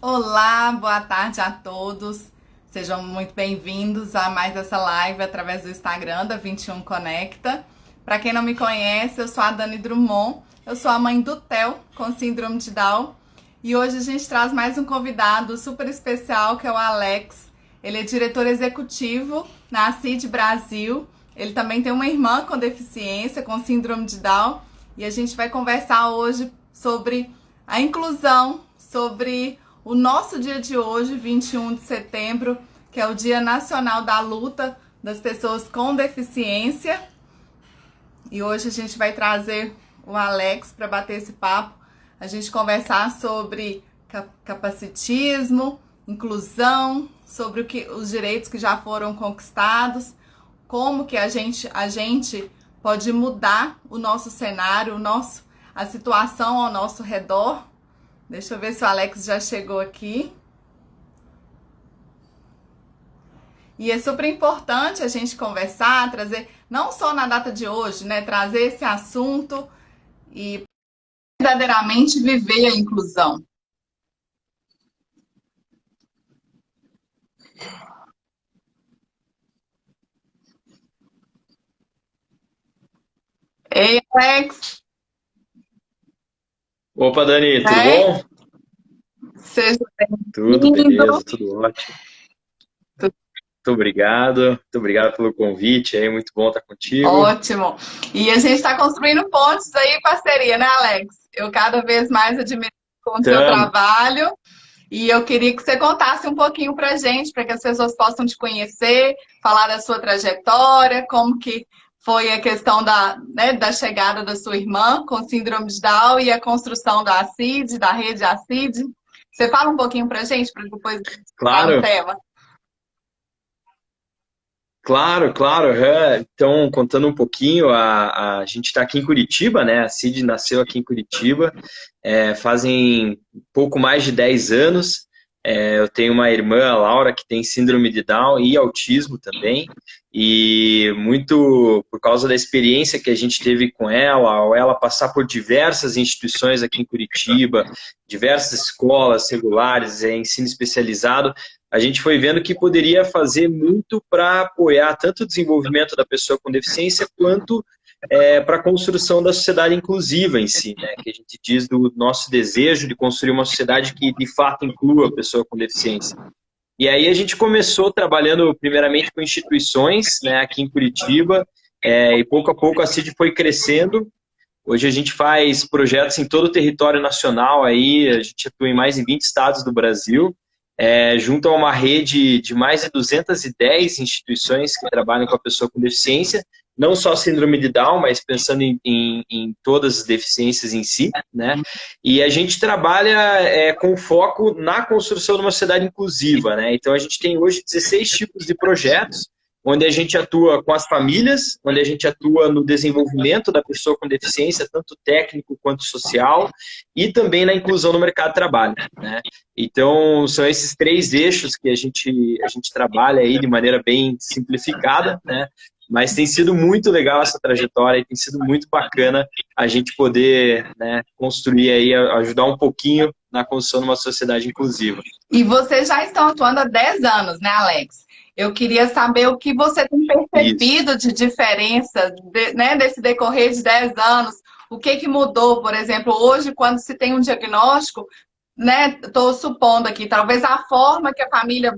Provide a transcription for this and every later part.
Olá, boa tarde a todos. Sejam muito bem-vindos a mais essa live através do Instagram da 21 Conecta. Para quem não me conhece, eu sou a Dani Drummond. Eu sou a mãe do Theo com síndrome de Down. E hoje a gente traz mais um convidado super especial, que é o Alex. Ele é diretor executivo na ACID Brasil. Ele também tem uma irmã com deficiência, com síndrome de Down. E a gente vai conversar hoje sobre a inclusão, sobre o nosso dia de hoje, 21 de setembro, que é o Dia Nacional da Luta das Pessoas com Deficiência. E hoje a gente vai trazer o Alex para bater esse papo, a gente conversar sobre capacitismo, inclusão, sobre os direitos que já foram conquistados, como que a gente pode mudar o nosso cenário, a situação ao nosso redor. Deixa eu ver se o Alex já chegou aqui. E é super importante a gente conversar, trazer, não só na data de hoje, né? Trazer esse assunto e verdadeiramente viver a inclusão. Ei, Alex, Opa, Dani, tudo né? bom? Seja Tudo bem-vindo. beleza, tudo ótimo. Muito obrigado pelo convite aí, muito bom estar contigo. Ótimo. E a gente está construindo pontes aí, parceria, né, Alex? Eu cada vez mais admiro o seu Tamo. trabalho. E eu queria que você contasse um pouquinho pra gente, para que as pessoas possam te conhecer, falar da sua trajetória, como que foi a questão da chegada da sua irmã com síndrome de Down e a construção da ACID, da rede ACID. Você fala um pouquinho pra gente, para depois entrar no Claro, tema? claro. Então, contando um pouquinho, a gente está aqui em Curitiba, né? A Cid nasceu aqui em Curitiba, fazem pouco mais de 10 anos. Eu tenho uma irmã, a Laura, que tem síndrome de Down e autismo também. E muito por causa da experiência que a gente teve com ela, ao ela passar por diversas instituições aqui em Curitiba, diversas escolas regulares, ensino especializado, a gente foi vendo que poderia fazer muito para apoiar tanto o desenvolvimento da pessoa com deficiência quanto para a construção da sociedade inclusiva em si, né? Que a gente diz do nosso desejo de construir uma sociedade que de fato inclua a pessoa com deficiência. E aí a gente começou trabalhando primeiramente com instituições, né, aqui em Curitiba, e pouco a pouco a CID foi crescendo. Hoje a gente faz projetos em todo o território nacional, aí a gente atua em mais de 20 estados do Brasil, junto a uma rede de mais de 210 instituições que trabalham com a pessoa com deficiência, não só síndrome de Down, mas pensando em todas as deficiências em si, né? E a gente trabalha com foco na construção de uma sociedade inclusiva, né? Então a gente tem hoje 16 tipos de projetos, onde a gente atua com as famílias, onde a gente atua no desenvolvimento da pessoa com deficiência, tanto técnico quanto social, e também na inclusão no mercado de trabalho, né? Então, são esses três eixos que a gente trabalha aí de maneira bem simplificada, né? Mas tem sido muito legal essa trajetória e tem sido muito bacana a gente poder, né, construir aí, ajudar um pouquinho na construção de uma sociedade inclusiva. E vocês já estão atuando há 10 anos, né, Alex? Eu queria saber o que você tem Isso. percebido de diferença, né, desse decorrer de 10 anos. O que que mudou, por exemplo, hoje, quando se tem um diagnóstico, né? Estou supondo aqui, talvez a forma que a família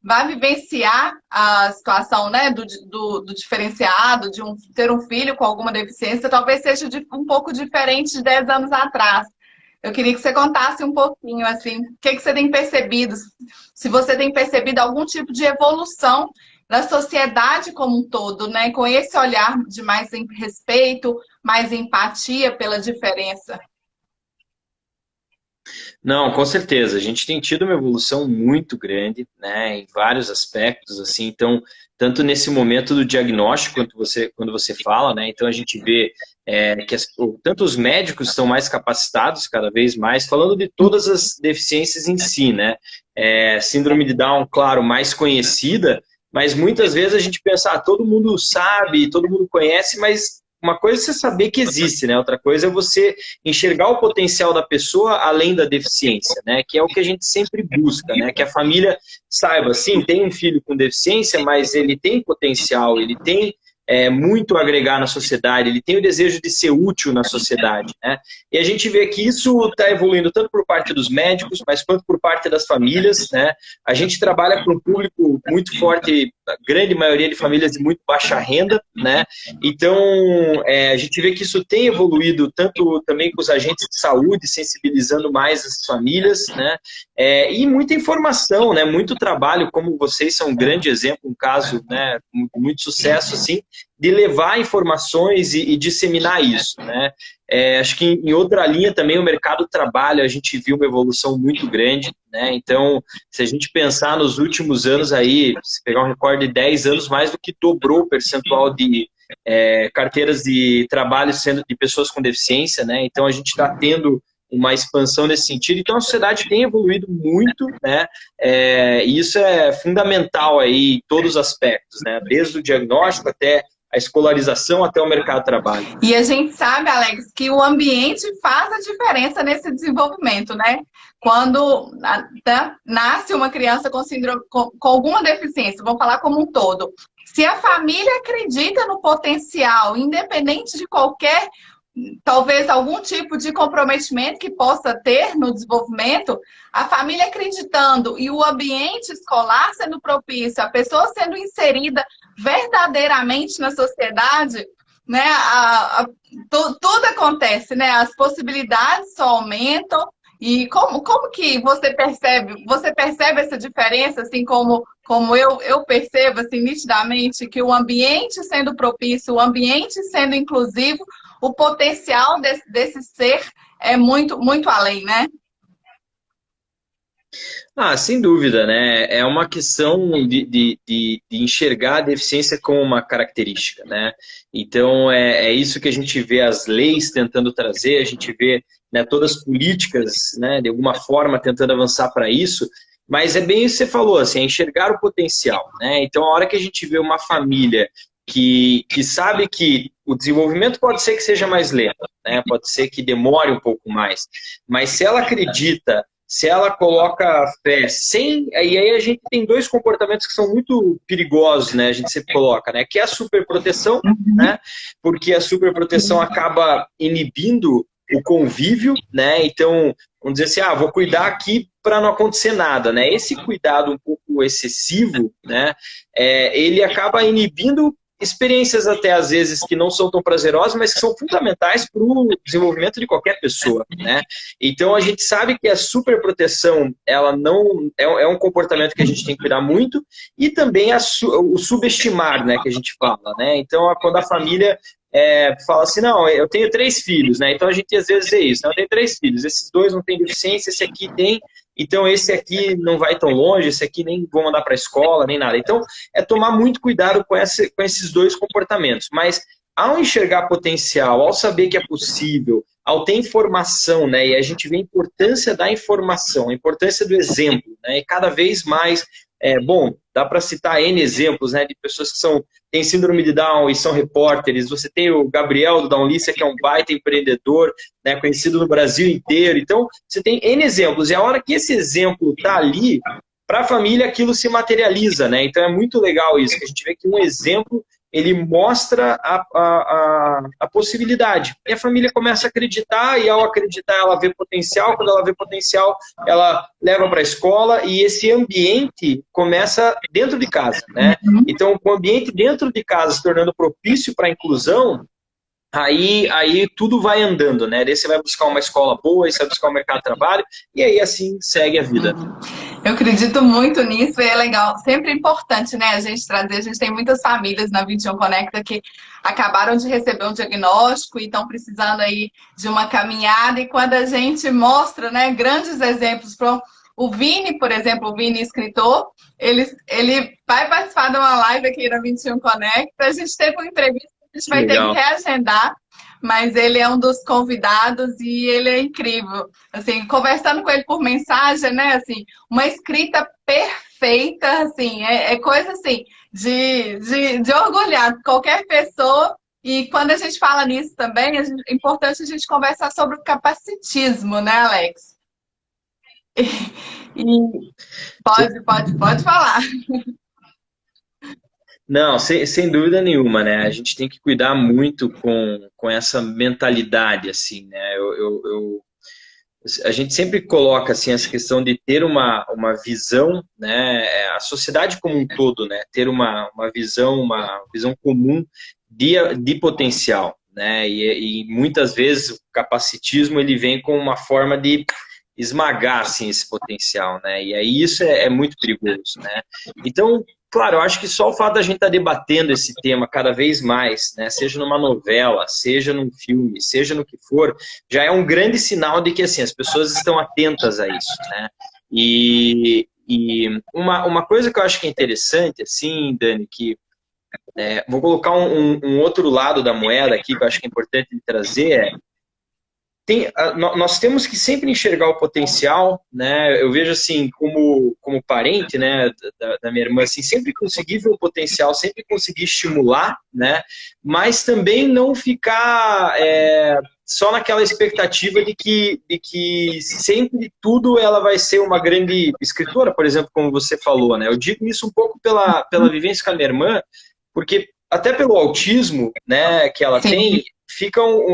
vai vivenciar a situação, né, do diferenciado, ter um filho com alguma deficiência, talvez seja um pouco diferente de 10 anos atrás. Eu queria que você contasse um pouquinho, assim, o que que você tem percebido, se você tem percebido algum tipo de evolução da sociedade como um todo, né, com esse olhar de mais respeito, mais empatia pela diferença. Não, com certeza. A gente tem tido uma evolução muito grande, né, em vários aspectos, assim. Então, tanto nesse momento do diagnóstico, quando você fala, né, então a gente vê que tanto os médicos estão mais capacitados cada vez mais, falando de todas as deficiências em si, né. Síndrome de Down, claro, mais conhecida, mas muitas vezes a gente pensa, todo mundo sabe, todo mundo conhece, mas uma coisa é você saber que existe, né? Outra coisa é você enxergar o potencial da pessoa além da deficiência, né? Que é o que a gente sempre busca, né? Que a família saiba, sim, tem um filho com deficiência, mas ele tem potencial, ele tem muito a agregar na sociedade, ele tem o desejo de ser útil na sociedade, né? E a gente vê que isso está evoluindo tanto por parte dos médicos, mas quanto por parte das famílias, né? A gente trabalha com um público muito forte, a grande maioria de famílias de muito baixa renda, né? Então, a gente vê que isso tem evoluído tanto também com os agentes de saúde, sensibilizando mais as famílias, né? E muita informação, né? Muito trabalho, como vocês são um grande exemplo, um caso, né, com muito sucesso, assim, de levar informações e disseminar isso, né? Acho que em outra linha também o mercado do trabalho a gente viu uma evolução muito grande, né? Então, se a gente pensar nos últimos anos aí, se pegar um recorde de 10 anos, mais do que dobrou o percentual de carteiras de trabalho sendo de pessoas com deficiência, né? Então, a gente está tendo uma expansão nesse sentido. Então, a sociedade tem evoluído muito, né? E isso é fundamental aí em todos os aspectos, né? Desde o diagnóstico até a escolarização, até o mercado de trabalho. E a gente sabe, Alex, que o ambiente faz a diferença nesse desenvolvimento, né? Quando nasce uma criança com síndrome, com alguma deficiência, vamos falar como um todo. Se a família acredita no potencial, independente de qualquer, talvez algum tipo de comprometimento que possa ter no desenvolvimento, a família acreditando e o ambiente escolar sendo propício, a pessoa sendo inserida verdadeiramente na sociedade, né? Tudo acontece, né? As possibilidades só aumentam. E como que você percebe? Você percebe essa diferença, assim como eu percebo assim, nitidamente, que o ambiente sendo propício, o ambiente sendo inclusivo, o potencial desse ser é muito, muito além, né? Sem dúvida, né? É uma questão de enxergar a deficiência como uma característica, né? Então, é isso que a gente vê as leis tentando trazer, a gente vê, né, todas as políticas, né, de alguma forma tentando avançar para isso, mas é bem isso que você falou, assim, é enxergar o potencial, né? Então, a hora que a gente vê uma família que sabe que o desenvolvimento pode ser que seja mais lento, né? Pode ser que demore um pouco mais, mas se ela acredita, se ela coloca fé, e aí a gente tem dois comportamentos que são muito perigosos, né? A gente sempre coloca, né? Que é a superproteção, né? Porque a superproteção acaba inibindo o convívio, né? Então, vamos dizer assim, vou cuidar aqui para não acontecer nada, né? Esse cuidado um pouco excessivo, né? Ele acaba inibindo experiências até às vezes que não são tão prazerosas, mas que são fundamentais para o desenvolvimento de qualquer pessoa, né? Então a gente sabe que a superproteção, ela não é um comportamento que a gente tem que cuidar muito, e também o subestimar, né, que a gente fala, né? Então quando a família fala assim, não, eu tenho 3 filhos, né? Então a gente às vezes é isso, né? Eu tenho 3 filhos, esses 2 não têm deficiência, esse aqui tem, então esse aqui não vai tão longe, esse aqui nem vou mandar para a escola, nem nada. Então é tomar muito cuidado com esses dois comportamentos, mas ao enxergar potencial, ao saber que é possível, ao ter informação, né? E a gente vê a importância da informação, a importância do exemplo, né? E cada vez mais, dá para citar N exemplos, né, de pessoas que têm síndrome de Down e são repórteres. Você tem o Gabriel do Downlista, que é um baita empreendedor, né, conhecido no Brasil inteiro. Então, você tem N exemplos. E a hora que esse exemplo está ali, para a família aquilo se materializa, né? Então é muito legal isso, que a gente vê que um exemplo, ele mostra a possibilidade. E a família começa a acreditar, e ao acreditar ela vê potencial, quando ela vê potencial, ela leva para a escola, e esse ambiente começa dentro de casa, né? Então, com o ambiente dentro de casa se tornando propício para a inclusão, aí tudo vai andando, né? Daí você vai buscar uma escola boa, aí você vai buscar um mercado de trabalho, e aí assim segue a vida. Eu acredito muito nisso e é legal, sempre importante, né, a gente trazer, a gente tem muitas famílias na 21 Conecta que acabaram de receber um diagnóstico e estão precisando aí de uma caminhada, e quando a gente mostra, né, grandes exemplos, o Vini, por exemplo, o Vini escritor, ele vai participar de uma live aqui na 21 Conecta, a gente teve uma entrevista, a gente vai ter que reagendar, mas ele é um dos convidados e ele é incrível. Assim, conversando com ele por mensagem, né? Assim, uma escrita perfeita, assim, é coisa assim de orgulhar qualquer pessoa E quando a gente fala nisso também, é importante a gente conversar sobre o capacitismo, né, Alex? E pode falar. Não, sem dúvida nenhuma, né? A gente tem que cuidar muito com essa mentalidade, assim, né? A gente sempre coloca, assim, essa questão de ter uma visão, né? A sociedade como um todo, né? Ter uma visão comum de potencial, né? E muitas vezes o capacitismo, ele vem com uma forma de esmagar, assim, esse potencial, né? E aí isso é muito perigoso, né? Então, claro, eu acho que só o fato da gente estar debatendo esse tema cada vez mais, né, seja numa novela, seja num filme, seja no que for, já é um grande sinal de que assim, as pessoas estão atentas a isso, né? E uma coisa que eu acho que é interessante, assim, Dani, que vou colocar um outro lado da moeda aqui que eu acho que é importante de trazer, nós temos que sempre enxergar o potencial, né? Eu vejo assim, como parente, né, da minha irmã, assim, sempre conseguir ver o potencial, sempre conseguir estimular, né? Mas também não ficar só naquela expectativa de que sempre tudo ela vai ser uma grande escritora, por exemplo, como você falou, né? Eu digo isso um pouco pela vivência com a minha irmã, porque até pelo autismo, né, que ela Sim. tem,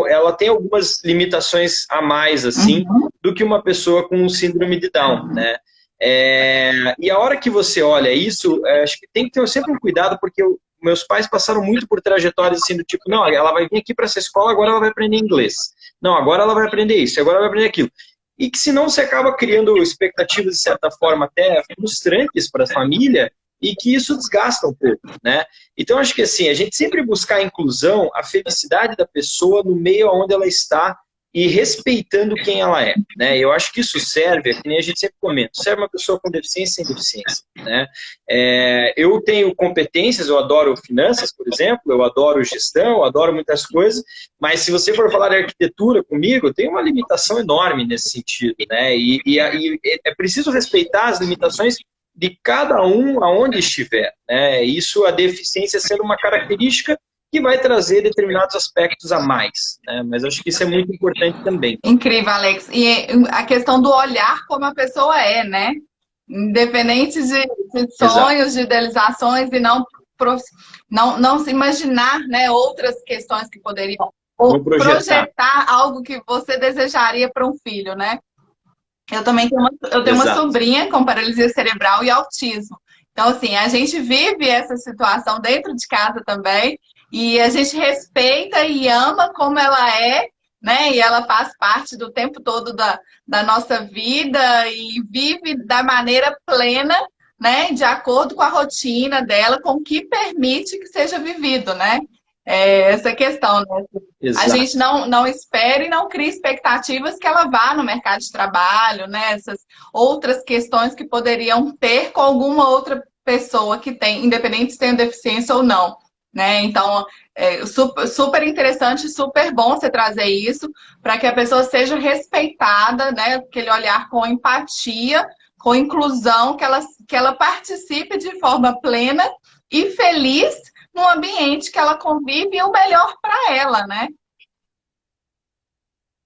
ela tem algumas limitações a mais, assim, do que uma pessoa com síndrome de Down, né? E a hora que você olha isso, acho que tem que ter sempre um cuidado, porque meus pais passaram muito por trajetórias assim, do tipo, não, ela vai vir aqui para essa escola, agora ela vai aprender inglês. Não, agora ela vai aprender isso, agora ela vai aprender aquilo. E que senão você acaba criando expectativas, de certa forma, até frustrantes para a família, e que isso desgasta um pouco, né? Então, acho que assim, a gente sempre buscar a inclusão, a felicidade da pessoa no meio onde ela está e respeitando quem ela é, né? Eu acho que isso serve, que nem a gente sempre comenta, serve uma pessoa com deficiência e sem deficiência, né? Eu tenho competências, eu adoro finanças, por exemplo, eu adoro gestão, eu adoro muitas coisas, mas se você for falar de arquitetura comigo, tem uma limitação enorme nesse sentido, né? E é preciso respeitar as limitações de cada um aonde estiver, né? Isso, a deficiência sendo uma característica que vai trazer determinados aspectos a mais, né? Mas acho que isso é muito importante também. Incrível, Alex. E a questão do olhar como a pessoa é, né? Independente de Exato. sonhos, de idealizações e não se imaginar, né, outras questões que poderiam ou Vou projetar. projetar algo que você desejaria para um filho, né? Eu também tenho uma Exato. sobrinha com paralisia cerebral e autismo. Então, assim, a gente vive essa situação dentro de casa também e a gente respeita e ama como ela é, né? E ela faz parte do tempo todo da nossa vida e vive da maneira plena, né? De acordo com a rotina dela, com o que permite que seja vivido, né? Essa questão, né? A gente Exato. não espera e não cria expectativas que ela vá no mercado de trabalho, né? Essas outras questões que poderiam ter com alguma outra pessoa que tem, independente se tem deficiência ou não, né? Então, super interessante, super bom você trazer isso para que a pessoa seja respeitada, né? Aquele olhar com empatia, com inclusão, que ela participe de forma plena e feliz no ambiente que ela convive e o melhor para ela, né?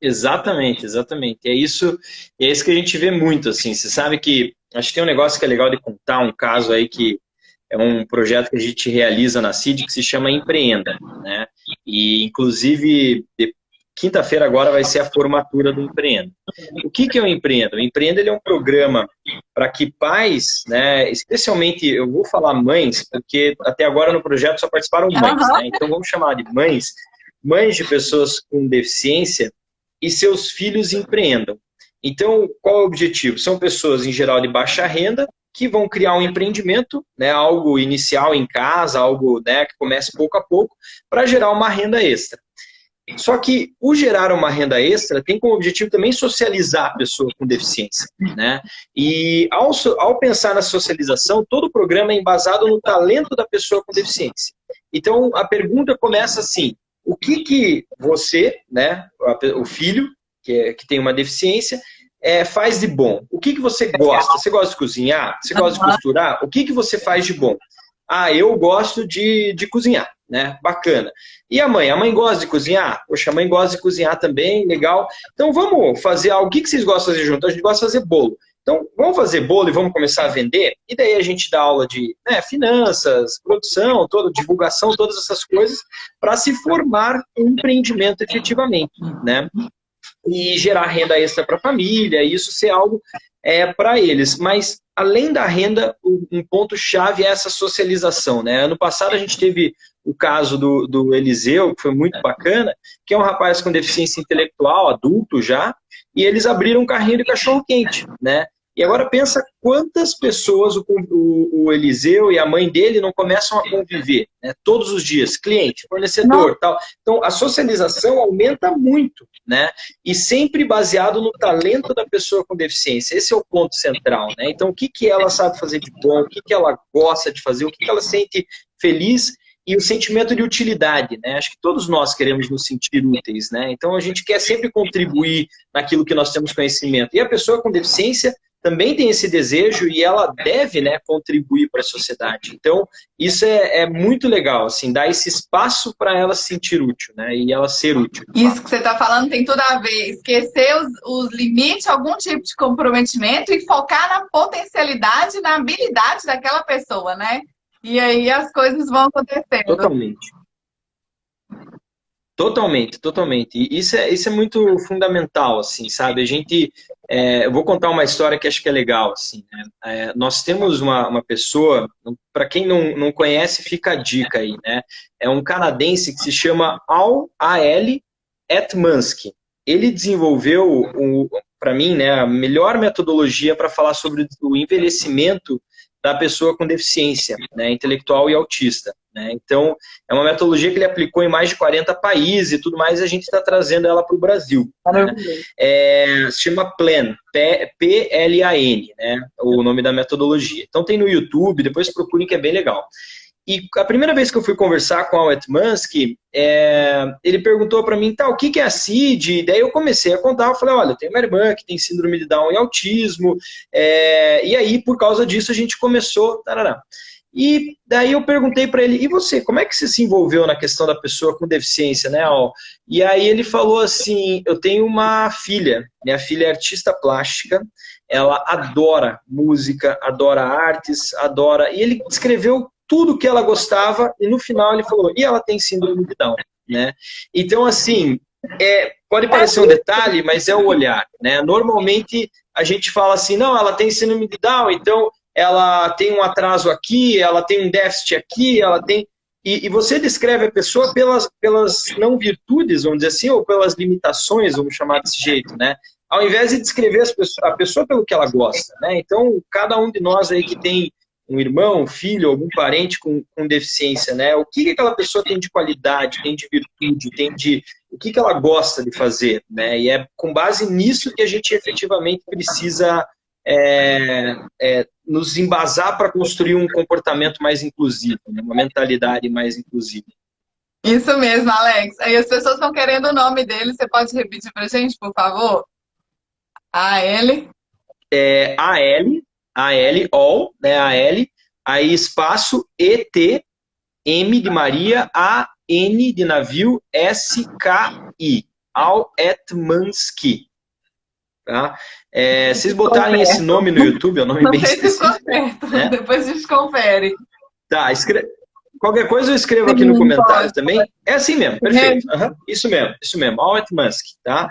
Exatamente, exatamente. É isso que a gente vê muito, assim. Você sabe que, acho que tem um negócio que é legal de contar, um caso aí que é um projeto que a gente realiza na CID que se chama Empreenda, né? E, inclusive, quinta-feira agora vai ser a formatura do Empreenda. O que é o Empreenda? O Empreenda, ele é um programa para que pais, né, especialmente, eu vou falar mães, porque até agora no projeto só participaram mães, né? Então vamos chamar de mães de pessoas com deficiência e seus filhos empreendam. Então, qual é o objetivo? São pessoas, em geral, de baixa renda, que vão criar um empreendimento, né, algo inicial em casa, algo, né, que comece pouco a pouco, para gerar uma renda extra. Só que o gerar uma renda extra tem como objetivo também socializar a pessoa com deficiência, né? E ao pensar na socialização, todo o programa é embasado no talento da pessoa com deficiência. Então, a pergunta começa assim: o que você, né, o filho, que tem uma deficiência, faz de bom? O que você gosta? Você gosta de cozinhar? Você gosta de costurar? O que você faz de bom? Ah, eu gosto de cozinhar. né? Bacana. E a mãe? A mãe gosta de cozinhar? Poxa, a mãe gosta de cozinhar também, legal. Então vamos fazer algo. O que vocês gostam de fazer junto? A gente gosta de fazer bolo. Então, vamos fazer bolo e vamos começar a vender? E daí a gente dá aula de finanças, produção, divulgação, todas essas coisas, para se formar um empreendimento efetivamente, né? E gerar renda extra para a família, e isso ser algo para eles. Mas, além da renda, um ponto-chave é essa socialização, né? Ano passado a gente teve o caso do Eliseu, que foi muito bacana, que é um rapaz com deficiência intelectual, adulto já, e eles abriram um carrinho de cachorro-quente, né? E agora pensa quantas pessoas o Eliseu e a mãe dele não começam a conviver, né? Todos os dias, cliente, fornecedor, tal. Então, a socialização aumenta muito, né? E sempre baseado no talento da pessoa com deficiência. Esse é o ponto central, né? Então, o que ela sabe fazer de bom, o que ela gosta de fazer, o que ela sente feliz e o sentimento de utilidade, né? Acho que todos nós queremos nos sentir úteis, né? Então, a gente quer sempre contribuir naquilo que nós temos conhecimento. E a pessoa com deficiência também tem esse desejo e ela deve, né, contribuir para a sociedade. Então, isso é muito legal, assim, dar esse espaço para ela se sentir útil, né, e ela ser útil. Isso que você está falando tem tudo a ver. Esquecer os limites, algum tipo de comprometimento e focar na potencialidade, na habilidade daquela pessoa, né? E aí as coisas vão acontecendo. Totalmente. Totalmente, totalmente. E isso é muito fundamental, assim, sabe? Eu vou contar uma história que acho que é legal, assim, né? Nós temos uma pessoa, para quem não conhece, fica a dica aí, né? É um canadense que se chama A.L. Etmansky. Ele desenvolveu, para mim, né, a melhor metodologia para falar sobre o envelhecimento da pessoa com deficiência, né, intelectual e autista, né? Então, é uma metodologia que ele aplicou em mais de 40 países e tudo mais, e a gente está trazendo ela para o Brasil. Né? Se chama PLAN, P-L-A-N, né, o nome da metodologia. Então, tem no YouTube, depois procurem que é bem legal. E a primeira vez que eu fui conversar com o Etmansky, ele perguntou para mim, o que é a CID? E daí eu comecei a contar, eu falei, olha, eu tenho uma irmã que tem síndrome de Down e autismo, e aí, por causa disso, a gente começou, tarará. E daí eu perguntei para ele, e você, como é que você se envolveu na questão da pessoa com deficiência, né, Al? E aí ele falou assim, eu tenho uma filha, minha filha é artista plástica, ela adora música, adora artes, adora... E ele descreveu tudo que ela gostava, e no final ele falou, e ela tem síndrome de Down, né? Então, assim, pode parecer um detalhe, mas é o olhar, né? Normalmente, a gente fala assim, não, ela tem síndrome de Down, então ela tem um atraso aqui, ela tem um déficit aqui, ela tem... E você descreve a pessoa pelas não virtudes, vamos dizer assim, ou pelas limitações, vamos chamar desse jeito, né? Ao invés de descrever a pessoa pelo que ela gosta, né? Então, cada um de nós aí que tem um irmão, um filho, algum parente com deficiência, né? O que aquela pessoa tem de qualidade, tem de virtude, o que ela gosta de fazer, né? E é com base nisso que a gente efetivamente precisa nos embasar para construir um comportamento mais inclusivo, né? Uma mentalidade mais inclusiva. Isso mesmo, Alex. Aí as pessoas estão querendo o nome dele, você pode repetir para a gente, por favor? A.L. A-L, all, né, A-L, aí espaço E-T, M de Maria, A-N de navio, S-K-I, Al Etmansky. Tá? Vocês botarem esse nome no YouTube, é um nome bem específico. Né? Depois a gente confere. Tá, qualquer coisa eu escrevo aqui no comentário também. É assim mesmo, perfeito. Isso mesmo, Al Etmansky, tá?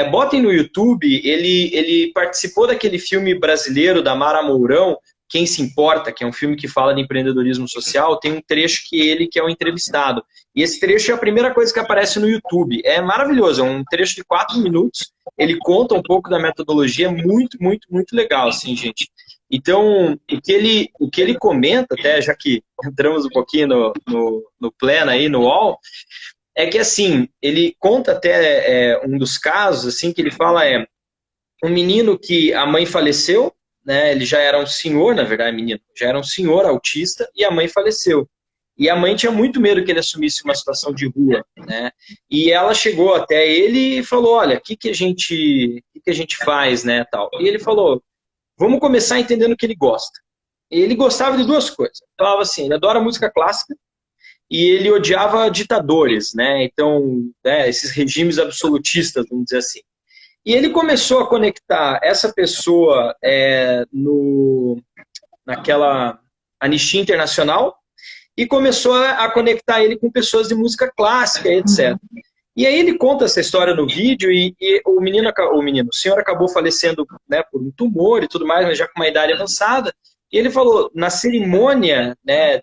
Botem no YouTube, ele participou daquele filme brasileiro da Mara Mourão, Quem Se Importa, que é um filme que fala de empreendedorismo social, tem um trecho que é o entrevistado. E esse trecho é a primeira coisa que aparece no YouTube. É maravilhoso, é um trecho de 4 minutos, ele conta um pouco da metodologia, muito, muito, muito legal, assim, gente. Então, o que ele comenta, até já que entramos um pouquinho no pleno aí, no UOL, é que, assim, ele conta até um dos casos, assim, que ele fala um menino que a mãe faleceu, né, ele já era um senhor, na verdade, menino, já era um senhor autista, e a mãe faleceu. E a mãe tinha muito medo que ele assumisse uma situação de rua, né, e ela chegou até ele e falou, olha, o que a gente faz, né, tal. E ele falou, vamos começar entendendo o que ele gosta. E ele gostava de 2 coisas. Ele falava assim, ele adora música clássica, e ele odiava ditadores, né? Então, esses regimes absolutistas, vamos dizer assim. E ele começou a conectar essa pessoa naquela Anistia Internacional e começou a conectar ele com pessoas de música clássica, etc. E aí ele conta essa história no vídeo e o senhor acabou falecendo, né, por um tumor e tudo mais, mas já com uma idade avançada. E ele falou, na cerimônia, né,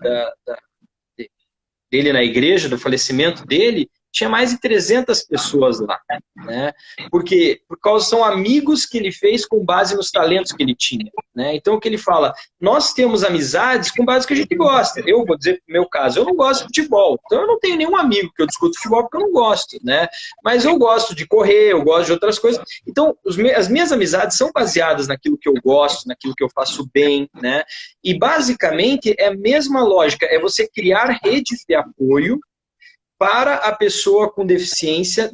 dele na igreja, do falecimento dele, tinha mais de 300 pessoas lá, né? Porque são amigos que ele fez com base nos talentos que ele tinha, né? Então o que ele fala, nós temos amizades com base no que a gente gosta. Eu vou dizer no meu caso, eu não gosto de futebol, então eu não tenho nenhum amigo que eu discuto futebol porque eu não gosto, né? Mas eu gosto de correr, eu gosto de outras coisas. Então as minhas amizades são baseadas naquilo que eu gosto, naquilo que eu faço bem, né? E basicamente é a mesma lógica, é você criar redes de apoio para a pessoa com deficiência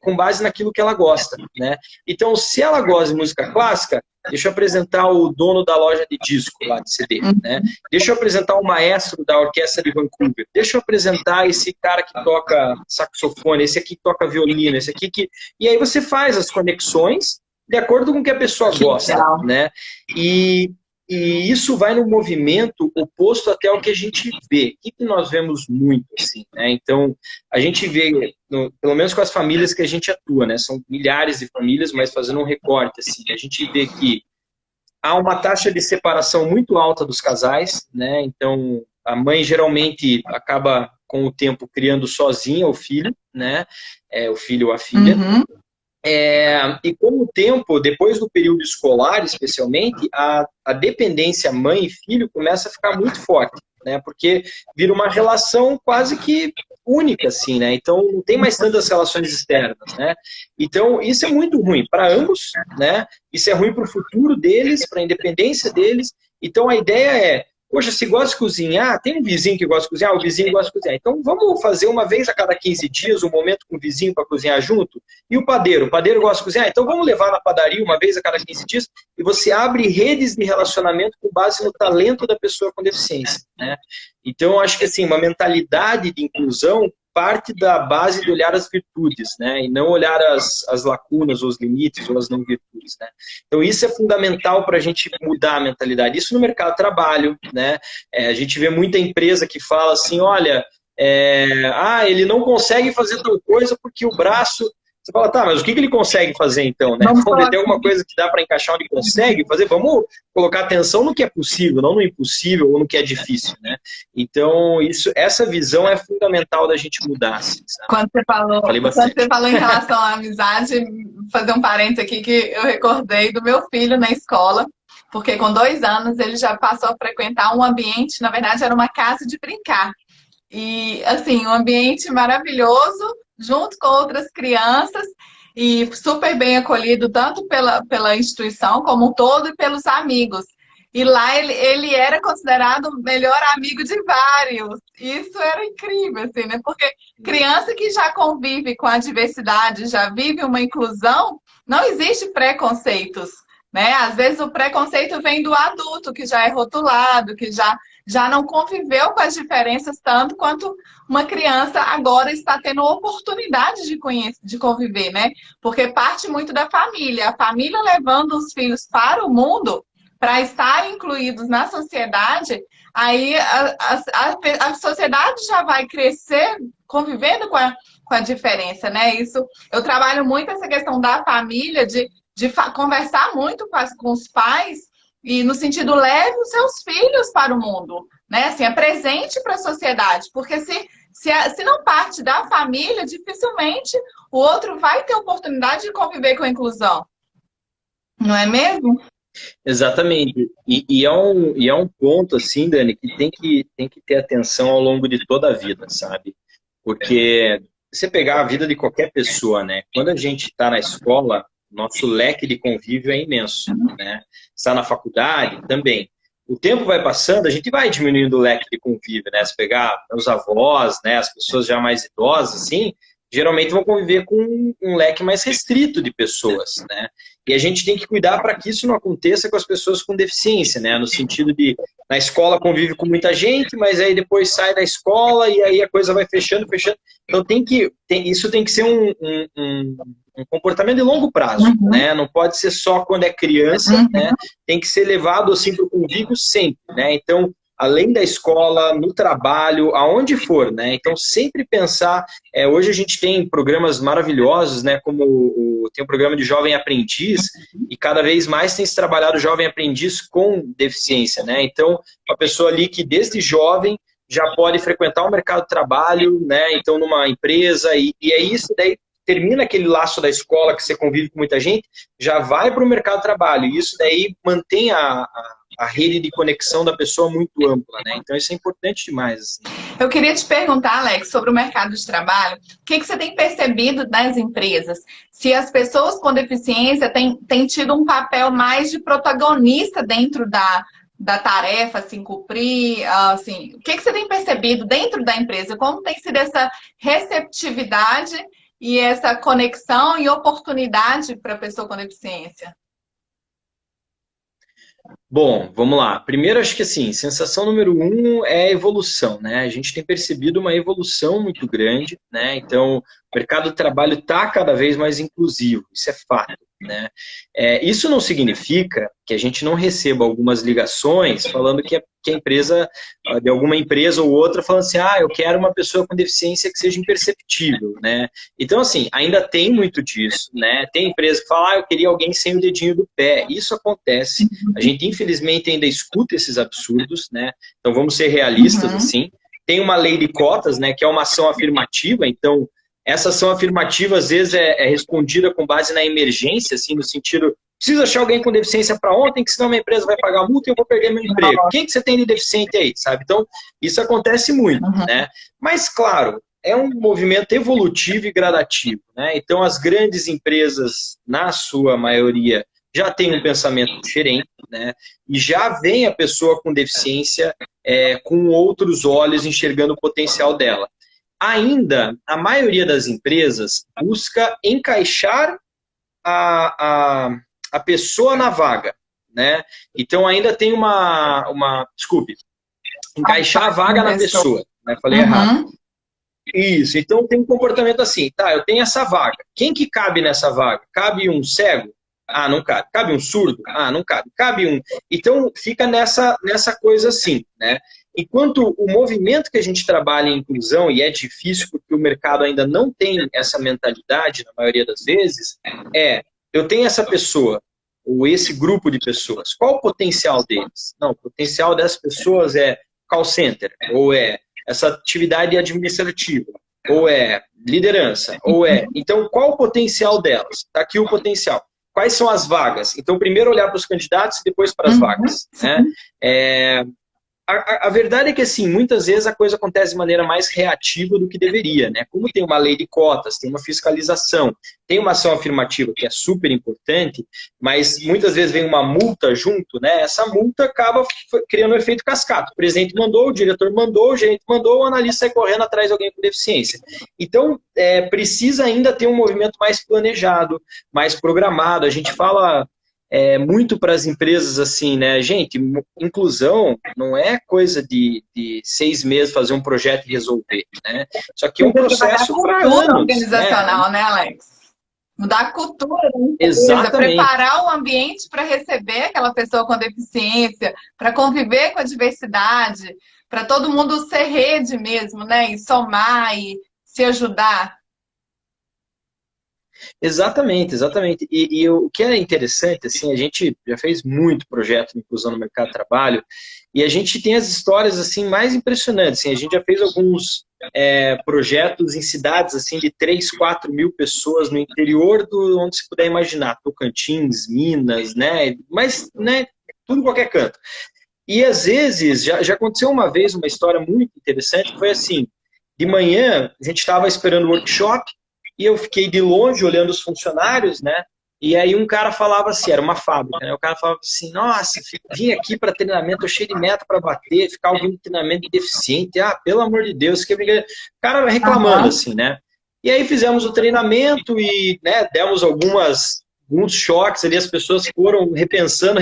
com base naquilo que ela gosta, né? Então, se ela gosta de música clássica, deixa eu apresentar o dono da loja de disco lá de CD, né? Deixa eu apresentar o maestro da orquestra de Vancouver. Deixa eu apresentar esse cara que toca saxofone, esse aqui que toca violino, esse aqui que... E aí você faz as conexões de acordo com o que a pessoa gosta, né? E isso vai no movimento oposto até ao que a gente vê. O que nós vemos muito, assim, né? Então, a gente vê, pelo menos com as famílias que a gente atua, né? São milhares de famílias, mas fazendo um recorte, assim, a gente vê que há uma taxa de separação muito alta dos casais, né? Então, a mãe geralmente acaba, com o tempo, criando sozinha o filho, né? O filho ou a filha. Uhum. E com o tempo, depois do período escolar, especialmente, a dependência mãe e filho começa a ficar muito forte, né? Porque vira uma relação quase que única, assim, né? Então, não tem mais tantas relações externas, né? Então, isso é muito ruim para ambos, né? Isso é ruim para o futuro deles, para a independência deles. Então, a ideia é, poxa, se gosta de cozinhar, tem um vizinho que gosta de cozinhar, o vizinho gosta de cozinhar. Então, vamos fazer uma vez a cada 15 dias um momento com o vizinho para cozinhar junto? E o padeiro gosta de cozinhar? Então, vamos levar na padaria uma vez a cada 15 dias e você abre redes de relacionamento com base no talento da pessoa com deficiência, né? Então, eu acho que, assim, uma mentalidade de inclusão parte da base de olhar as virtudes, né? E não olhar as lacunas, os limites, ou as não virtudes, né? Então, isso é fundamental para a gente mudar a mentalidade. Isso no mercado de trabalho, né? A gente vê muita empresa que fala assim, olha, ele não consegue fazer tal coisa porque o braço... Você fala, tá, mas o que ele consegue fazer então, né? Vamos ver, tem alguma coisa que dá para encaixar onde consegue fazer? Vamos colocar atenção no que é possível, não no impossível ou no que é difícil, né? Então, essa visão é fundamental da gente mudar, assim, sabe? Quando você falou em relação à amizade, fazer um parênteses aqui que eu recordei do meu filho na escola, porque com 2 anos ele já passou a frequentar um ambiente, na verdade era uma casa de brincar. E, assim, um ambiente maravilhoso, junto com outras crianças, e super bem acolhido, tanto pela instituição como um todo e pelos amigos. E lá ele era considerado o melhor amigo de vários. Isso era incrível, assim, né? Porque criança que já convive com a diversidade, já vive uma inclusão, não existe preconceitos, né? Às vezes o preconceito vem do adulto, que já é rotulado, que já não conviveu com as diferenças tanto quanto uma criança agora está tendo oportunidade de conviver, né? Porque parte muito da família. A família levando os filhos para o mundo para estar incluídos na sociedade, aí a sociedade já vai crescer convivendo com a diferença, né? Isso, eu trabalho muito essa questão da família, de conversar muito com os pais, e no sentido, leve os seus filhos para o mundo, né? Assim, é presente para a sociedade, porque se não parte da família, dificilmente o outro vai ter oportunidade de conviver com a inclusão. Não é mesmo? Exatamente. E é um ponto, assim, Dani, que tem que ter atenção ao longo de toda a vida, sabe? Porque você pegar a vida de qualquer pessoa, né? Quando a gente está na escola, nosso leque de convívio é imenso, né? Está na faculdade também. O tempo vai passando, a gente vai diminuindo o leque de convívio, né? Se pegar os avós, né? As pessoas já mais idosas, assim, geralmente vão conviver com um leque mais restrito de pessoas, né? E a gente tem que cuidar para que isso não aconteça com as pessoas com deficiência, né? No sentido de, na escola convive com muita gente, mas aí depois sai da escola e aí a coisa vai fechando, fechando. Então isso tem que ser um comportamento de longo prazo, né? Não pode ser só quando é criança, né? Tem que ser levado assim para o convívio sempre, né? Então, além da escola, no trabalho, aonde for, né? Então, sempre pensar... hoje a gente tem programas maravilhosos, né? Como tem um programa de jovem aprendiz, e cada vez mais tem se trabalhado o jovem aprendiz com deficiência, né? Então, uma pessoa ali que desde jovem já pode frequentar o mercado de trabalho, né? Então, numa empresa, e é isso daí, termina aquele laço da escola que você convive com muita gente, já vai para o mercado de trabalho, e isso daí mantém a rede de conexão da pessoa muito ampla, né? Então isso é importante demais. Assim. Eu queria te perguntar, Alex, sobre o mercado de trabalho, o que você tem percebido das empresas? Se as pessoas com deficiência têm tido um papel mais de protagonista dentro da tarefa, assim, cumprir, assim, o que você tem percebido dentro da empresa? Como tem sido essa receptividade e essa conexão e oportunidade para a pessoa com deficiência? Bom, vamos lá. Primeiro, acho que assim, sensação número 1 é a evolução, né? A gente tem percebido uma evolução muito grande, né? Então, o mercado de trabalho está cada vez mais inclusivo, isso é fato, né? Isso não significa que a gente não receba algumas ligações falando que a empresa, de alguma empresa ou outra, falando assim, eu quero uma pessoa com deficiência que seja imperceptível, né? Então, assim, ainda tem muito disso, né? Tem empresa que fala, eu queria alguém sem o dedinho do pé. Isso acontece. A gente, infelizmente, ainda escuta esses absurdos, né? Então, vamos ser realistas, assim. Tem uma lei de cotas, né? Que é uma ação afirmativa, então... Essa ação afirmativa, às vezes, é respondida com base na emergência, assim, no sentido, preciso achar alguém com deficiência para ontem, que senão minha empresa vai pagar multa e eu vou perder meu emprego. Quem que você tem de deficiente aí, sabe? Então, isso acontece muito, né? Mas, claro, é um movimento evolutivo e gradativo, né? Então, as grandes empresas, na sua maioria, já têm um pensamento diferente, né? E já vem a pessoa com deficiência com outros olhos, enxergando o potencial dela. Ainda, a maioria das empresas busca encaixar a pessoa na vaga, né? Então, ainda tem desculpe, encaixar a vaga na pessoa, né? Falei errado. Isso, então tem um comportamento assim, tá, eu tenho essa vaga. Quem que cabe nessa vaga? Cabe um cego? Não cabe. Cabe um surdo? Não cabe. Cabe um... Então, fica nessa coisa assim, né? Enquanto o movimento que a gente trabalha em inclusão, e é difícil porque o mercado ainda não tem essa mentalidade, na maioria das vezes, eu tenho essa pessoa, ou esse grupo de pessoas, qual o potencial deles? Não, o potencial dessas pessoas é call center, ou é essa atividade administrativa, ou é liderança, ou é... Então, qual o potencial delas? Está aqui o potencial. Quais são as vagas? Então, primeiro olhar para os candidatos e depois para as vagas, né? A verdade é que, assim, muitas vezes a coisa acontece de maneira mais reativa do que deveria, né? Como tem uma lei de cotas, tem uma fiscalização, tem uma ação afirmativa que é super importante, mas muitas vezes vem uma multa junto, né? Essa multa acaba criando um efeito cascata. O presidente mandou, o diretor mandou, o gerente mandou, o analista sai correndo atrás de alguém com deficiência. Então, precisa ainda ter um movimento mais planejado, mais programado. A gente fala... muito para as empresas assim, né? Gente, inclusão não é coisa de 6 meses fazer um projeto e resolver, né? Só que é um processo para anos. Organizacional, né, Alex? Mudar a cultura da empresa, exatamente. Preparar o ambiente para receber aquela pessoa com deficiência, para conviver com a diversidade, para todo mundo ser rede mesmo, né? E somar e se ajudar. Exatamente, exatamente. E o que é interessante, assim, a gente já fez muito projeto de inclusão no mercado de trabalho e a gente tem as histórias assim mais impressionantes. Assim, a gente já fez alguns projetos em cidades assim de 3, 4 mil pessoas no interior do onde se puder imaginar, Tocantins, Minas, né? Mas, né? Tudo em qualquer canto. E às vezes já aconteceu uma vez uma história muito interessante que foi assim: de manhã a gente estava esperando o workshop. E eu fiquei de longe olhando os funcionários, né? E aí um cara falava assim, era uma fábrica, né? O cara falava assim, nossa, vim aqui para treinamento, eu cheio de meta para bater, ficar ouvindo treinamento de deficiente, pelo amor de Deus, o cara reclamando assim, né? E aí fizemos o treinamento e, né, demos algumas alguns choques ali, as pessoas foram repensando,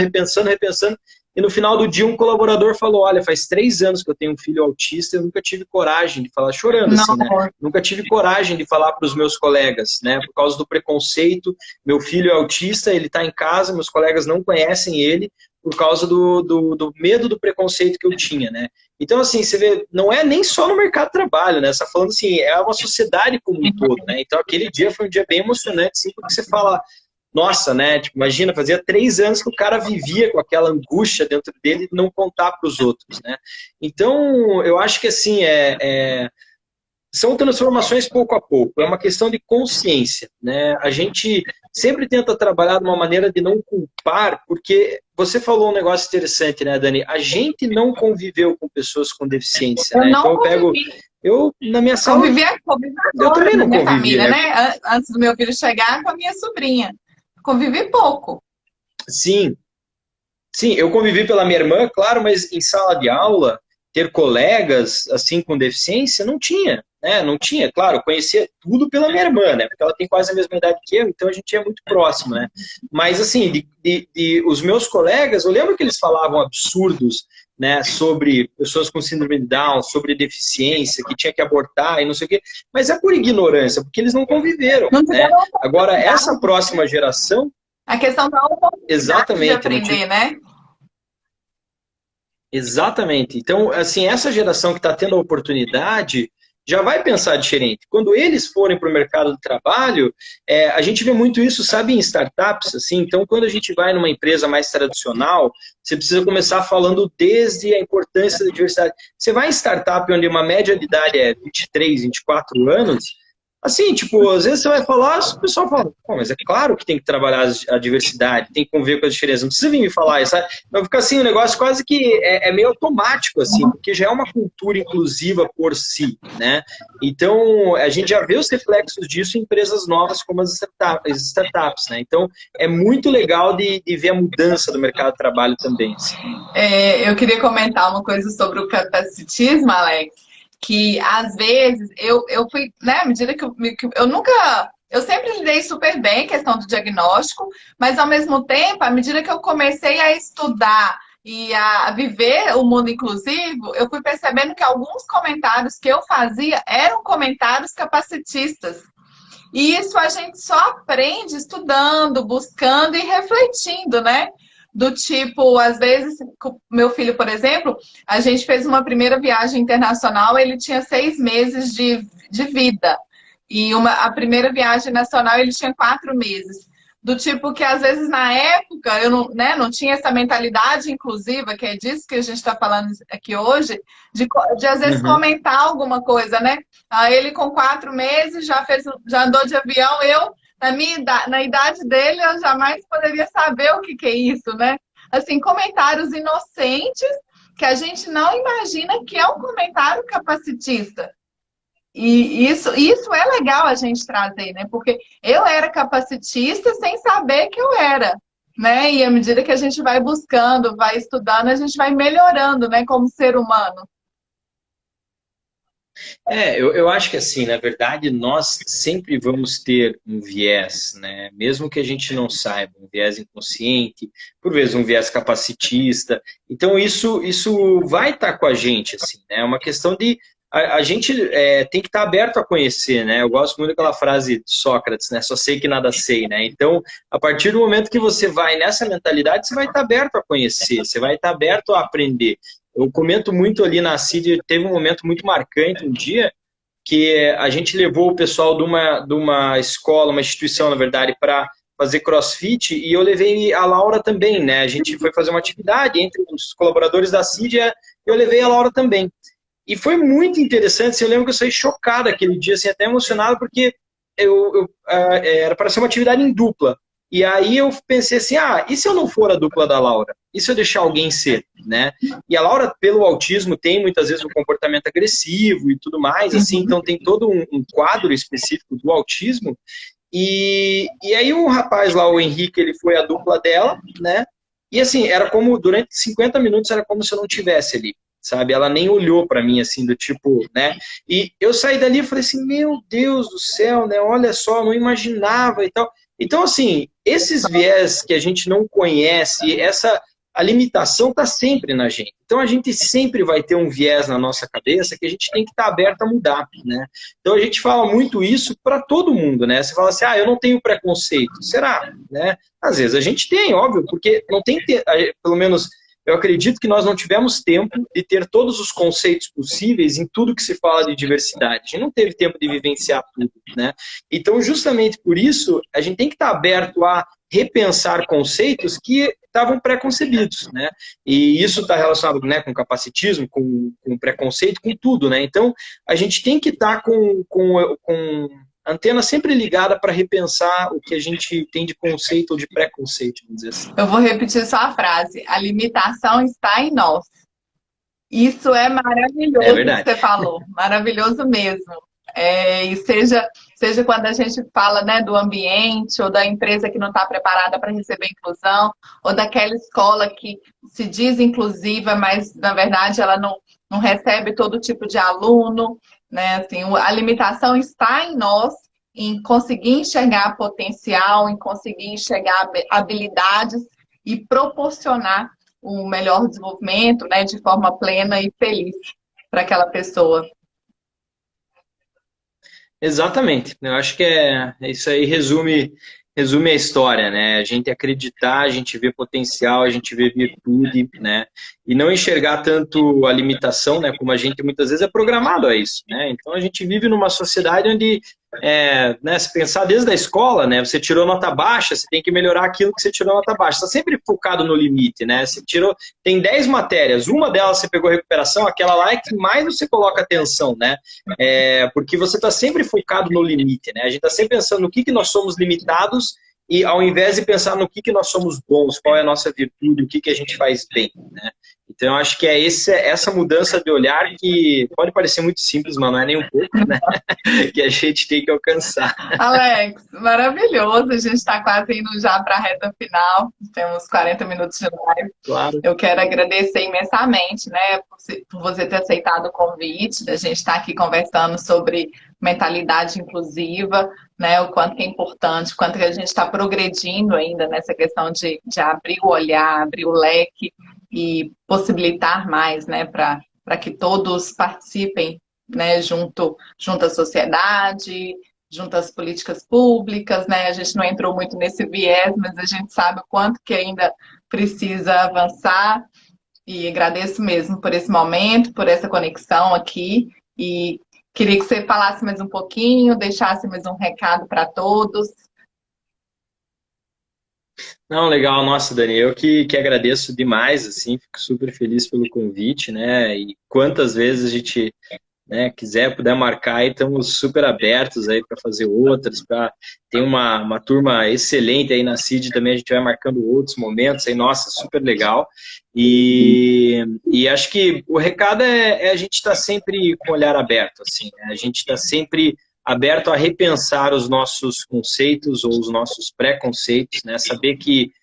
e no final do dia um colaborador falou, olha, faz 3 anos que eu tenho um filho autista, eu nunca tive coragem de falar, chorando assim, né? Nunca tive coragem de falar para os meus colegas, né? Por causa do preconceito, meu filho é autista, ele está em casa, meus colegas não conhecem ele, por causa do medo do preconceito que eu tinha, né? Então, assim, você vê, não é nem só no mercado de trabalho, né? Você está falando assim, é uma sociedade como um todo, né? Então, aquele dia foi um dia bem emocionante, assim, porque você fala, nossa, né? Tipo, imagina, fazia 3 anos que o cara vivia com aquela angústia dentro dele de não contar para os outros, né? Então, eu acho que, assim, são transformações pouco a pouco, é uma questão de consciência, né? A gente sempre tenta trabalhar de uma maneira de não culpar, porque você falou um negócio interessante, né, Dani? A gente não conviveu com pessoas com deficiência, né? Então na minha sala, convivia eu também não minha convivi, família, né? Antes do meu filho chegar, com a minha sobrinha. Convivi pouco. Sim, eu convivi pela minha irmã, claro, mas em sala de aula, ter colegas assim com deficiência, não tinha, né? Não tinha, claro, eu conhecia tudo pela minha irmã, né? Porque ela tem quase a mesma idade que eu, então a gente é muito próximo, né? Mas assim, os meus colegas, eu lembro que eles falavam absurdos, né, sobre pessoas com síndrome de Down, sobre deficiência, que tinha que abortar e não sei o quê, mas é por ignorância, porque eles não conviveram, né? Agora, essa próxima geração... A questão da oportunidade exatamente, de aprender, né? Exatamente. Então, assim, essa geração que está tendo a oportunidade já vai pensar diferente. Quando eles forem para o mercado de trabalho, a gente vê muito isso, sabe, em startups, assim. Então, quando a gente vai numa empresa mais tradicional, você precisa começar falando desde a importância da diversidade. Você vai em startup onde uma média de idade é 23, 24 anos, assim, tipo, às vezes você vai falar, o pessoal fala, pô, mas é claro que tem que trabalhar a diversidade, tem que conviver com as diferenças, não precisa vir me falar isso, sabe? Vai ficar assim, um negócio quase que é meio automático, assim, porque já é uma cultura inclusiva por si, né? Então, a gente já vê os reflexos disso em empresas novas como as startups, né? Então, é muito legal de ver a mudança do mercado de trabalho também, assim. Eu queria comentar uma coisa sobre o capacitismo, Alex, que às vezes eu fui, né, à medida que eu nunca, eu sempre lidei super bem a questão do diagnóstico, mas ao mesmo tempo, à medida que eu comecei a estudar e a viver o mundo inclusivo, eu fui percebendo que alguns comentários que eu fazia eram comentários capacitistas. E isso a gente só aprende estudando, buscando e refletindo, né? Do tipo, às vezes, meu filho, por exemplo, a gente fez uma primeira viagem internacional, ele tinha 6 meses de vida. E a primeira viagem nacional ele tinha 4 meses. Do tipo que, às vezes, na época, eu não, né, não tinha essa mentalidade inclusiva, que é disso que a gente está falando aqui hoje, de às vezes comentar alguma coisa, né? Ele com 4 meses já andou de avião, na idade dele, eu jamais poderia saber o que é isso, né? Assim, comentários inocentes que a gente não imagina que é um comentário capacitista. E isso é legal a gente trazer, né? Porque eu era capacitista sem saber que eu era, né? E à medida que a gente vai buscando, vai estudando, a gente vai melhorando, né? Como ser humano. Eu acho que assim, na verdade, nós sempre vamos ter um viés, né? Mesmo que a gente não saiba, um viés inconsciente, por vezes um viés capacitista. Então, isso vai estar com a gente, assim, né? É uma questão de... A gente tem que estar aberto a conhecer, né? Eu gosto muito daquela frase de Sócrates, né? Só sei que nada sei, né? Então, a partir do momento que você vai nessa mentalidade, você vai estar aberto a conhecer, você vai estar aberto a aprender. Eu comento muito ali na CID, teve um momento muito marcante um dia, que a gente levou o pessoal de uma escola, uma instituição, na verdade, para fazer crossfit, e eu levei a Laura também, né? A gente foi fazer uma atividade entre os colaboradores da CID, eu levei a Laura também. E foi muito interessante, assim, eu lembro que eu saí chocado aquele dia, assim, até emocionado, porque era para ser uma atividade em dupla. E aí eu pensei assim, e se eu não for a dupla da Laura? E se eu deixar alguém ser, né? E a Laura, pelo autismo, tem muitas vezes um comportamento agressivo e tudo mais, assim, então tem todo um quadro específico do autismo. E aí o rapaz lá, o Henrique, ele foi a dupla dela, né? E assim, era como, durante 50 minutos, era como se eu não tivesse ali, sabe? Ela nem olhou para mim, assim, do tipo, né? E eu saí dali e falei assim, meu Deus do céu, né? Olha só, eu não imaginava e tal. Então, assim, esses viés que a gente não conhece, a limitação está sempre na gente. Então, a gente sempre vai ter um viés na nossa cabeça que a gente tem que estar aberto a mudar, né? Então, a gente fala muito isso para todo mundo, né? Você fala assim, eu não tenho preconceito. Será? Né? Às vezes a gente tem, óbvio, porque não tem, pelo menos eu acredito que nós não tivemos tempo de ter todos os conceitos possíveis em tudo que se fala de diversidade. A gente não teve tempo de vivenciar tudo, né? Então, justamente por isso, a gente tem que estar aberto a repensar conceitos que estavam pré-concebidos, né? E isso está relacionado, né, com capacitismo, com preconceito, com tudo, né? Então, a gente tem que estar com a antena sempre ligada para repensar o que a gente tem de conceito ou de preconceito, vamos dizer assim. Eu vou repetir só a frase. A limitação está em nós. Isso é É maravilhoso que verdade. você falou. Maravilhoso mesmo. E seja quando a gente fala, né, do ambiente, ou da empresa que não está preparada para receber inclusão, ou daquela escola que se diz inclusiva, mas na verdade ela não recebe todo tipo de aluno, né? Assim, a limitação está em nós, em conseguir enxergar potencial, em conseguir enxergar habilidades e proporcionar um melhor desenvolvimento, né, de forma plena e feliz para aquela pessoa. Exatamente. Eu acho que isso aí resume a história, né? A gente acreditar, a gente vê potencial, a gente vê virtude, né? E não enxergar tanto a limitação, né? Como a gente muitas vezes é programado a isso, né? Então a gente vive numa sociedade onde, né? Se pensar desde a escola, né? Você tirou nota baixa, você tem que melhorar aquilo que você tirou nota baixa. Está sempre focado no limite, né? Tem 10 matérias, uma delas você pegou recuperação, aquela lá é que mais você coloca atenção, né? Porque você está sempre focado no limite, né? A gente está sempre pensando no que nós somos limitados e ao invés de pensar no que nós somos bons, qual é a nossa virtude, o que a gente faz bem, né? Então, eu acho que é essa mudança de olhar que pode parecer muito simples, mas não é nem um pouco, né? Que a gente tem que alcançar. Alex, maravilhoso. A gente está quase indo já para a reta final. Temos 40 minutos de live. Claro. Eu quero agradecer imensamente, né, por você ter aceitado o convite, da gente estar aqui conversando sobre mentalidade inclusiva, né, o quanto que é importante, o quanto que a gente está progredindo ainda nessa questão de abrir o olhar, abrir o leque e possibilitar mais, né, para que todos participem, né, junto à sociedade, junto às políticas públicas, né? A gente não entrou muito nesse viés, mas a gente sabe o quanto que ainda precisa avançar. E agradeço mesmo por esse momento, por essa conexão aqui. E queria que você falasse mais um pouquinho, deixasse mais um recado para todos. Não, legal, nossa, Dani, eu que agradeço demais, assim, fico super feliz pelo convite, né? E quantas vezes a gente, né, puder marcar, aí estamos super abertos aí para fazer outras, para ter uma turma excelente aí na CID também, a gente vai marcando outros momentos aí, nossa, super legal. E acho que o recado é a gente estar sempre com o olhar aberto, assim, né? A gente está sempre aberto a repensar os nossos conceitos ou os nossos preconceitos, né? Saber que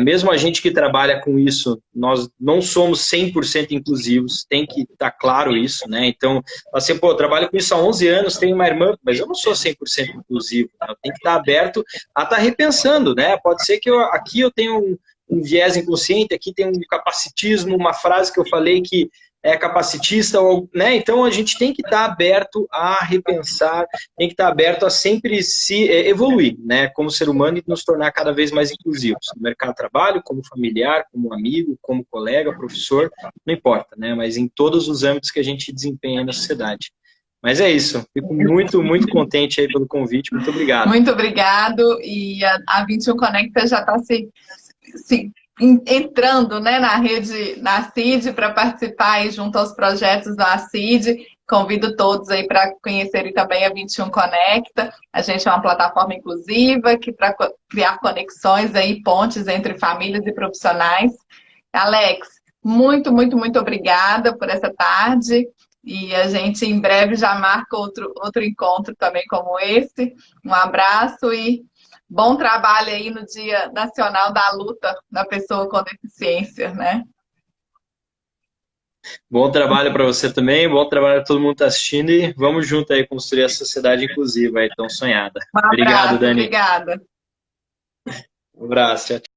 mesmo a gente que trabalha com isso, nós não somos 100% inclusivos, tem que estar claro isso, né? Então, assim, eu trabalho com isso há 11 anos, tenho uma irmã, mas eu não sou 100% inclusivo, né? Eu tenho que estar aberto a estar repensando, né? Pode ser que aqui eu tenha um viés inconsciente, aqui tem um capacitismo, uma frase que eu falei que é capacitista, né? Então a gente tem que estar aberto a repensar, tem que estar aberto a sempre se evoluir, né? Como ser humano e nos tornar cada vez mais inclusivos. No mercado de trabalho, como familiar, como amigo, como colega, professor, não importa, né? Mas em todos os âmbitos que a gente desempenha na sociedade. Mas é isso, fico muito, muito contente aí pelo convite, muito obrigado. Muito obrigado, e a 21 Conecta já está se entrando, né, na rede, na CID, para participar aí junto aos projetos da CID. Convido todos aí para conhecerem também a 21 Conecta. A gente é uma plataforma inclusiva que para criar conexões aí, pontes entre famílias e profissionais. Alex, muito, muito, muito obrigada por essa tarde. E a gente em breve já marca outro encontro também como esse. Um abraço e bom trabalho aí no Dia Nacional da Luta da Pessoa com Deficiência, né? Bom trabalho para você também, bom trabalho para todo mundo que está assistindo e vamos junto aí construir a sociedade inclusiva aí tão sonhada. Um abraço, Obrigado, Dani. obrigada. Um abraço. Tchau.